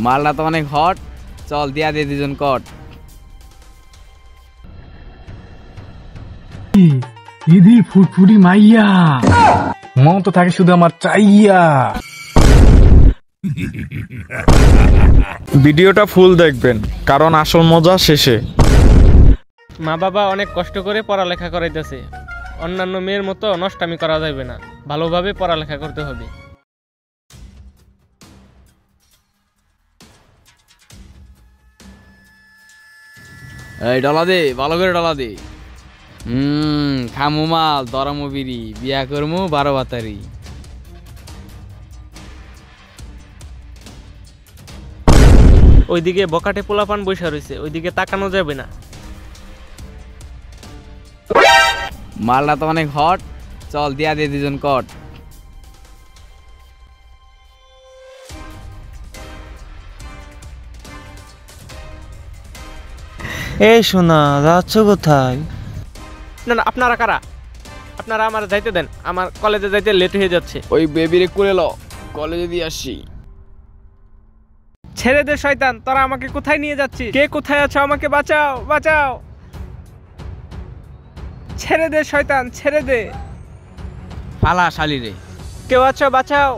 মালটা তো অনেক হট, চল দিয়া দে দুজন কট। দিদি ফুটফুটি মাইয়া, মন তো থাকে শুধু আমার চাইয়া। ভিডিওটা ফুল দেখবেন কারণ আসল মজা শেষে। মা বাবা অনেক কষ্ট করে পড়ালেখা করাইতেছে, অন্যান্য মেয়ের মতো নষ্টামি করা যাবে না, ভালোভাবে পড়ালেখা করতে হবে। এই ডলা দে, ভালো করে ডলা দে। খামু মাল দরামু বিড়ি, বিয়া করমু 12 বাতারি। ওইদিকে বকাটে পোলাপান বৈশা রয়েছে, ওইদিকে তাকানো যাবে না। মালটা তো অনেক হট, চল দিয়া দে দুজন কট। এই শোনা, যাচ্ছ কোথায়? না না, আপনারা কারা? আপনারা আমার যাইতে দেন, আমার কলেজে যাইতে লেট হয়ে যাচ্ছে। ওই বেবিরে কোলে লো, কলেজে দিয়ে আসি। ছেড়ে দে শয়তান, তোরা আমাকে কোথায় নিয়ে যাচ্ছিস? কে কোথায় আছো? আমাকে বাঁচাও, বাঁচাও। ছেড়ে দে শয়তান, ছেড়ে দে। পালা শালি রে। কেউ আছো? বাঁচাও।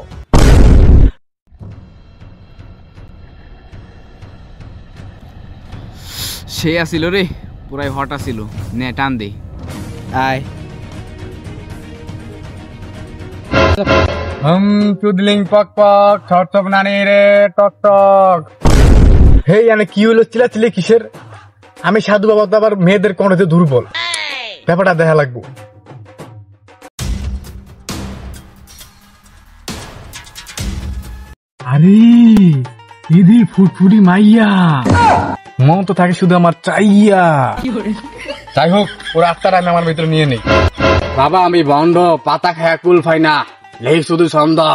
সে আসিল রে, পুরাই হট আসিল। নে টান দে, আয়। চুদলিং পক পক, ঠক ঠক নানি রে টক টক। হে মানে কি হলো চিল্লাচিল্লি কিসের? আমি সাধু বাবা তো আবার মেয়েদের কোনতে দুর্বল, ব্যাপারটা দেখা লাগবো। আরে দিদি ফুটফুটি মাইয়া, মন তো থাকে শুধু আমার চাইয়া। যাই হোক, ওর আত্মারা আমি আমার ভিতরে নিয়ে নেই। বাবা আমি বন্ধ, পাতা খায়া কুল ফাই না, নেই শুধু সন্দেহ।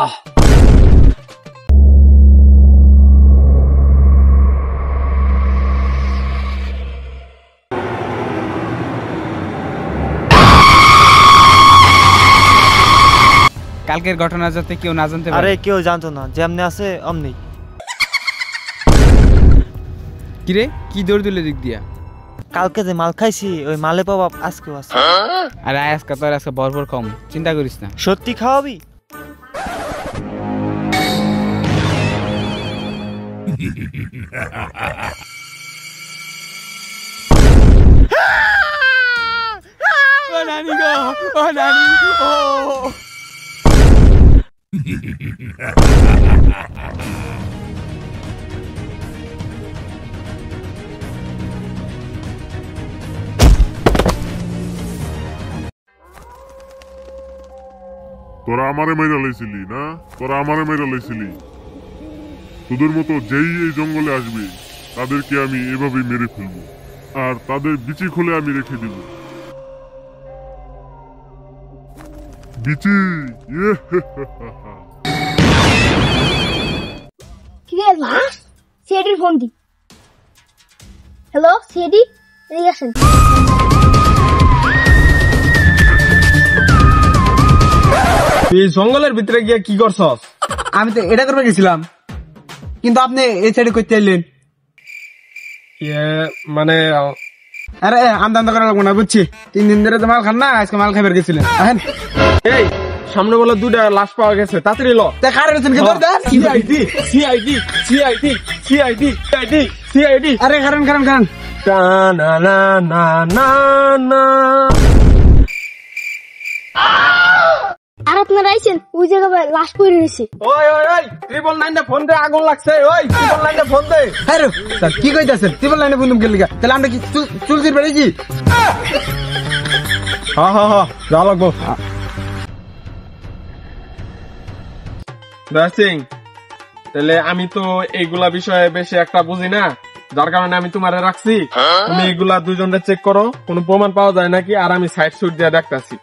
কালকের ঘটনা যাতে কেউ না জানতে পারে। আরে কেউ জানতো না, যেমনি আছে অমনি। কিরে কি দৌড় দিলে দিক দিয়া? কালকে যে মাল খাইছি ওই মালে পাবা আজকেও আছে। আরে আজকে তোর আজকে ভরপুর কম, চিন্তা করিস না। সত্যি খাওয়াবি? ও নানি গো, ও নানি, ও তোরা আমারে মেরে লাইছিলি না? তোরা আমারে মেরে লাইছিলি। তোদের মতো যেই এই জঙ্গলে আসবে তাদেরকে আমি এভাবেই মেরে ফেলবো, আর তাদের বিচি খুলে আমি রেখে দিব। বিচি সিআইডির ফোন দি। হ্যালো সিআইডি, এদিকে আসেন। এই জঙ্গলের ভিতরে গিয়ে কি করছস? আমি তো এটা করবে গেছিলাম, কিন্তু আপনি এই সাইডে করতে এলেন। মানে আরে আমদান করা লাগবো না, বুঝছি। 3 দিন ধরে তো মাল খান না, আজকে মাল খাইবার গেছিলেন। এই সামনে বলে 2টা লাশ পাওয়া গেছে, তাড়াতাড়ি ল। CID CID CID CID CID CID. আরে খারান খারান খারান। না না না না না। আর আপনারা আইছেন, ওই জায়গায় লাশ পড়ে রয়েছে। ওই ওই ওই 999 ফোন দে, আগুন লাগছে। ওই 999 ফোন দে। আরে স্যার কি কইতাছেন? ত্রিপল লাইনে বন্ধুম গেল লিগা, তাহলে আমরা কি চুলচির বেড়েছি? হ্যাঁ হ্যাঁ হ্যাঁ, যা লাগবো। সিং, তাহলে আমি তো এইগুলা বিষয়ে বেশি একটা বুঝি না, যার কারণে আমি তোমারে রাখছি। তুমি এগুলা দুইজনে চেক করো, কোনো প্রমাণ পাওয়া যায় নাকি, আর আমি সাইড সুট দিয়ে দেখতেছি।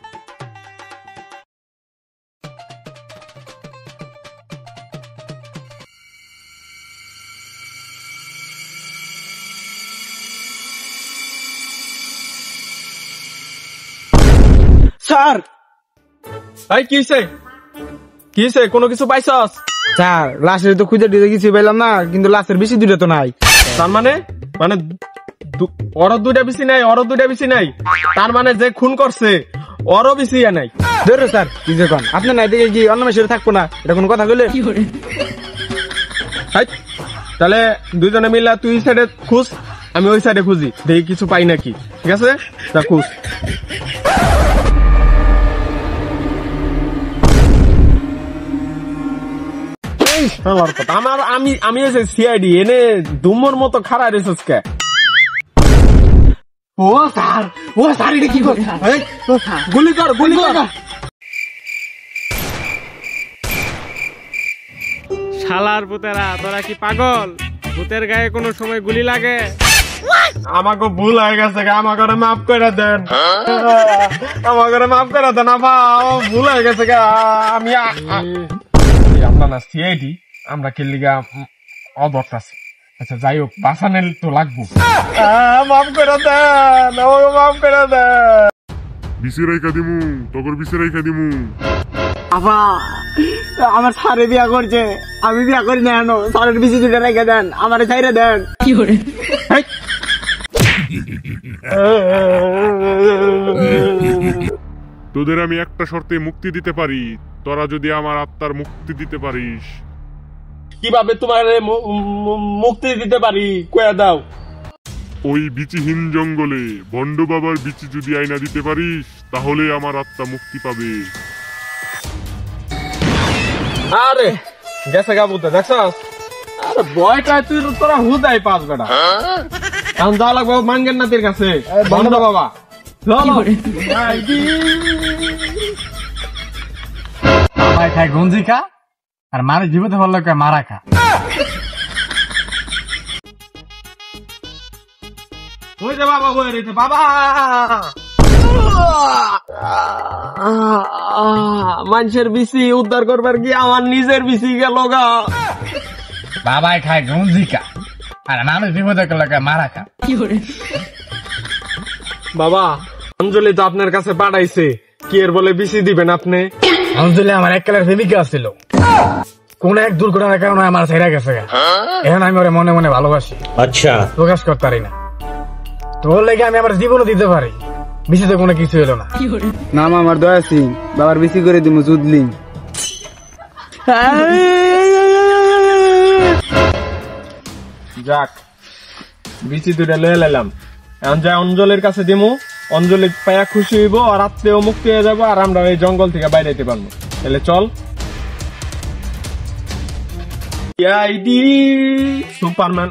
স্যার এই কি হইছে? কি হইছে? কোনো কিছু পাইছস? স্যার লাশের তো খুঁজে দিতে কিছু পেলাম না, কিন্তু লাশের বেশি দূরে তো নাই। তার মানে মানে ওরও দুইটা বেশি নাই, ওরও দুইটা বেশি নাই, তার মানে যে খুন করছে ওরও বেশি নাই। ধরো স্যার কি যে কোন, আপনি নাই দেখে কি অন্য মেশে থাকবো না, এটা কোনো কথা বলে? তাহলে দুইজনে মিলে তুই সাইডে খুঁজ, আমি ওই সাইডে খুঁজি, দেখি কিছু পাই নাকি। ঠিক আছে, তা খুঁজ। আমার আমি এসে সিআইডি এনে দুমর মতো খাড়া রেছিস কে? ও স্যার এটা কি কথা? গুলি কর, গুলি কর। শালার ভূতেরা, তোরা কি পাগল? ভূতের গায়ে কোনো সময় গুলি লাগে? আমাকে ভুল হয়ে গেছে, আমাকে মাফ করে দেন, আমাকে মাফ করে দেন, ভুল হয়ে গেছে। আমি আমরা না সিআইডি, আমরা খেললিগা অদরকাছে। আচ্ছা যাই হোক, বাঁচানের তো লাগবো। মাফ করে দেন, আমাকে মাফ করে দেন। বিসি রাইখা দিমু, তগর বিসি রাইখা দিমু। আবা আমার স্যারে বিয়া করছে, আমি বিয়া করি না এনো, স্যারের বেশি দূরে রেখে দেন, আমার ছাইরে দেন। কি করে তোদের আমি একটা শর্তে মুক্তি দিতে পারি, তোরা যদি আমার আত্মার মুক্তি দিতে পারিস। কিভাবে তোমার মুক্তি দিতে পারি কয়া দাও। ওই বিচিহীন জঙ্গলে ভণ্ড বাবার বিচি যদি আইনা দিতে পারিস, তাহলে আমার আত্মা মুক্তি পাবে। আরে গেছে গাবুতে দেখছস? আরে বয়টা তুই তোরা হুদাই পাস বেটা। এখন যাওয়া লাগবে মাঙ্গের নাতির কাছে, ভণ্ড বাবা। বাবাই খায় গঞ্জি খা, আর মারে জীবিত হলো মারা খা। ওই যে বাবা বয়ে রয়েছে, বাবা মানুষের বিসি উদ্ধার করবার কি আমার নিজের বিসি গেল গা। বাবাই খায় গঞ্জি খা, আর মানুষ বিপদ মারা খা। বাবা অঞ্জলি তো আপনার কাছে পাঠাইছে, কি এর বলে বিসি দিবেন আপনি? অঞ্জলি আমার এককালের প্রেমিকা ছিল, কোন এক দুর্ঘটনার কারণে আমার ছেড়ে গেছে। এখন আমি ওরে মনে মনে ভালোবাসি, আচ্ছা প্রকাশ করতে পারি না। তোর লেগে আমি আমার জীবনও দিতে পারি, বিসিতে কোনো কিছু এলো না। নাম আমার দয়া সিং, বাবার বেশি করে দিমু জুদলিং। যাক বিসি দুটা লয়ে লাইলাম, এখন যাই অঞ্জলির কাছে দিমু, অঞ্জলি পায়া খুশি হইব, আর রাত্রেও মুক্তি হয়ে যাবো, আর আমরা এই জঙ্গল থেকে বাইরে যেতে পারবো। তাহলে চল। সিআইডি সুপারম্যান,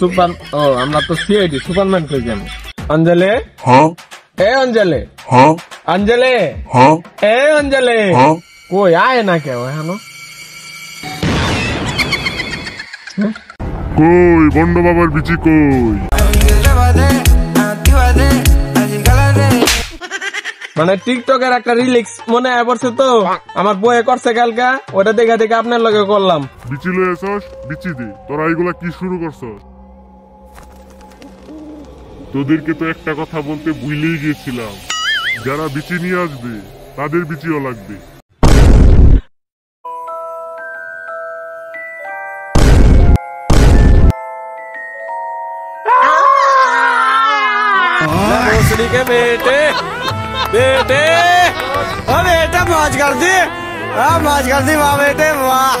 সুপার ও আমরা তো সিআইডি সুপারম্যান কই যাবো। অঞ্জলি, এ অঞ্জলি, অঞ্জলি, এ অঞ্জলি, কই আয় না কেউ এখনো? কই ভণ্ড বাবার বিচি কই? মানে টিকটকের একটা রিলিক্স মনে হয় পড়ছে তো, আমার বয়ে করছে কালকা, ওটা দেখে দেখে আপনার লগে করলাম। বিচি লয়ে আসস, বিচি দে। তোরা এগুলা কি শুরু করছস? তোদেরকে তো একটা কথা বলতে ভুলেই গিয়েছিলাম, যারা বিচি নিয়ে আসবে তাদের বিচিও লাগবে। के बेटे बेटे बेटा मौज कर दी, मौज कर दी वाह बेटे वाह।